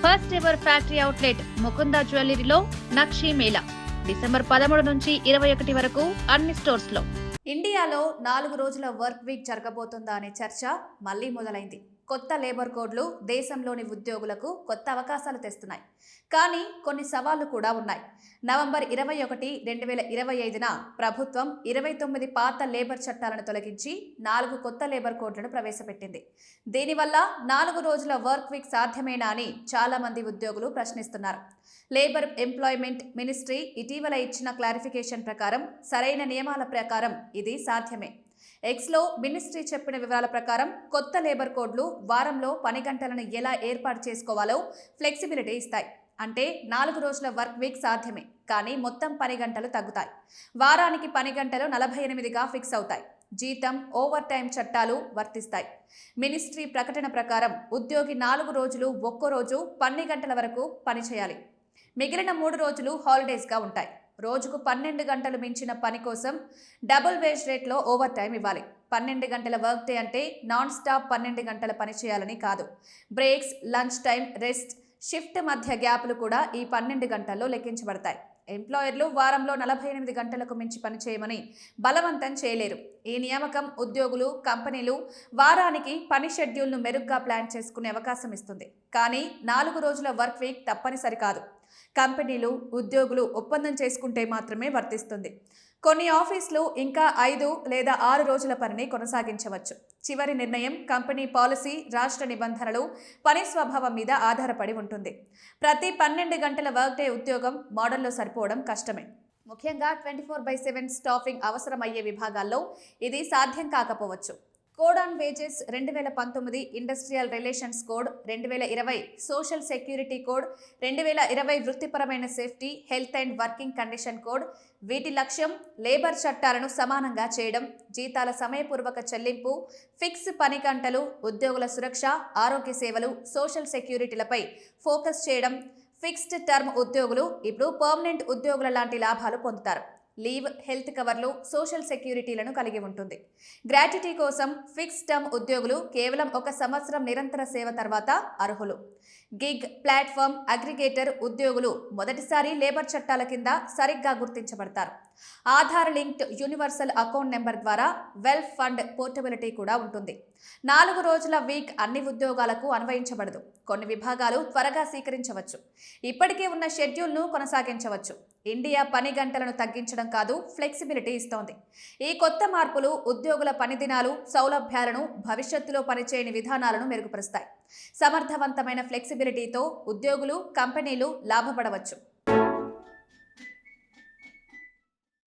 First ever factory outlet Mukunda జ్యువెలరీలో Nakshi Mela December 13 నుంచి 21 వరకు అన్ని స్టోర్స్ లో. ఇండియాలో 4 రోజుల వర్క్ వీక్ జరగబోతుందా అనే చర్చ మళ్లీ మొదలైంది. కొత్త లేబర్ కోడ్లు దేశంలోని ఉద్యోగులకు కొత్త అవకాశాలు తెస్తున్నాయి. కానీ కొన్ని సవాళ్లు కూడా ఉన్నాయి. నవంబర్ 21, 2025న ప్రభుత్వం 29 పాత లేబర్ చట్టాలను తొలగించి 4 కొత్త లేబర్ కోడ్లను ప్రవేశపెట్టింది. దీనివల్ల 4 రోజుల వర్క్ వీక్ సాధ్యమేనా అని చాలా మంది ఉద్యోగులు ప్రశ్నిస్తున్నారు. లేబర్ ఎంప్లాయ్మెంట్ మినిస్ట్రీ ఇటీవల ఇచ్చిన క్లారిఫికేషన్ ప్రకారం సరైన నియమాల ప్రకారం ఇది సాధ్యమే. ఎక్స్లో మినిస్ట్రీ చెప్పిన వివరాల ప్రకారం కొత్త లేబర్ కోడ్లు వారంలో పని గంటలను ఎలా ఏర్పాటు చేసుకోవాలో ఫ్లెక్సిబిలిటీ ఇస్తాయి. అంటే 4 రోజుల వర్క్ వీక్ సాధ్యమే, కానీ మొత్తం పని గంటలు తగ్గుతాయి. వారానికి పని గంటలు 48గా ఫిక్స్ అవుతాయి. జీతం, ఓవర్ టైం చట్టాలు వర్తిస్తాయి. మినిస్ట్రీ ప్రకటన ప్రకారం ఉద్యోగి 4 రోజులు ఒక్కో రోజు 12 గంటల వరకు పనిచేయాలి. మిగిలిన 3 రోజులు హాలిడేస్గా ఉంటాయి. రోజుకు 12 గంటలు మించిన పని కోసం డబుల్ వేజ్ రేట్లో ఓవర్ టైం ఇవ్వాలి. 12 గంటల వర్క్ డే అంటే నాన్ స్టాప్ 12 గంటల పని చేయాలని కాదు. Breaks, lunch time, rest, shift మధ్య గ్యాప్లు కూడా ఈ 12 గంటల్లో లెక్కించబడతాయి. ఎంప్లాయర్లు వారంలో 48 గంటలకు మించి పనిచేయమని బలవంతం చేయలేరు. ఈ నియామకం ఉద్యోగులు, కంపెనీలు వారానికి పని షెడ్యూల్ను మెరుగ్గా ప్లాన్ చేసుకునే అవకాశం ఇస్తుంది. కానీ 4 రోజుల వర్క్ వీక్ తప్పనిసరి కాదు. కంపెనీలు, ఉద్యోగులు ఒప్పందం చేసుకుంటే మాత్రమే వర్తిస్తుంది. కొన్ని ఆఫీసులు ఇంకా 5 లేదా 6 రోజుల పనిని కొనసాగించవచ్చు. చివరి నిర్ణయం కంపెనీ పాలసీ, రాష్ట్ర నిబంధనలు, పని స్వభావం మీద ఆధారపడి ఉంటుంది. ప్రతి 12 గంటల వర్క్ డే ఉద్యోగం మోడల్లో సరిపోవడం కష్టమే. ముఖ్యంగా 24/7 స్టాఫింగ్ అవసరమయ్యే విభాగాల్లో ఇది సాధ్యం కాకపోవచ్చు. Code on wages 2019, industrial relations code 2020, social security code 2020, వృత్తిపరమైన safety, health and working condition code. వీటి లక్ష్యం లేబర్ చట్టాలను సమానంగా చేయడం, జీతాల సమయపూర్వక చెల్లింపు, ఫిక్స్ పని గంటలు, ఉద్యోగుల సురక్ష, ఆరోగ్య సేవలు, సోషల్ సెక్యూరిటీలపై ఫోకస్ చేయడం. ఫిక్స్డ్ టర్మ్ ఉద్యోగులు ఇప్పుడు పర్మనెంట్ ఉద్యోగుల లాంటి లాభాలు పొందుతారు. లీవ్, హెల్త్ కవర్లు, సోషల్ సెక్యూరిటీలను కలిగి ఉంటుంది. గ్రాట్యుటీ కోసం ఫిక్స్ టర్మ్ ఉద్యోగులు కేవలం 1 సంవత్సరం నిరంతర సేవ తర్వాత అర్హులు. గిగ్, ప్లాట్ఫామ్, అగ్రిగేటర్ ఉద్యోగులు మొదటిసారి లేబర్ చట్టాల కింద సరిగ్గా గుర్తించబడతారు. Aadhaar linked universal account number ద్వారా వెల్ఫ్ ఫండ్ పోర్టబిలిటీ కూడా ఉంటుంది. 4 రోజుల వీక్ అన్ని ఉద్యోగాలకు అన్వయించబడదు. కొన్ని విభాగాలు త్వరగా స్వీకరించవచ్చు. ఇప్పటికే ఉన్న షెడ్యూల్ను కొనసాగించవచ్చు. ఇండియా పని గంటలను తగ్గించడం కాదు, ఫ్లెక్సిబిలిటీ ఇస్తోంది. ఈ కొత్త మార్పులు ఉద్యోగుల పని దినాలు, సౌలభ్యాలను, భవిష్యత్తులో పనిచేయని విధానాలను మెరుగుపరుస్తాయి. సమర్థవంతమైన ఫ్లెక్సిబిలిటీతో ఉద్యోగులు, కంపెనీలు లాభపడవచ్చు.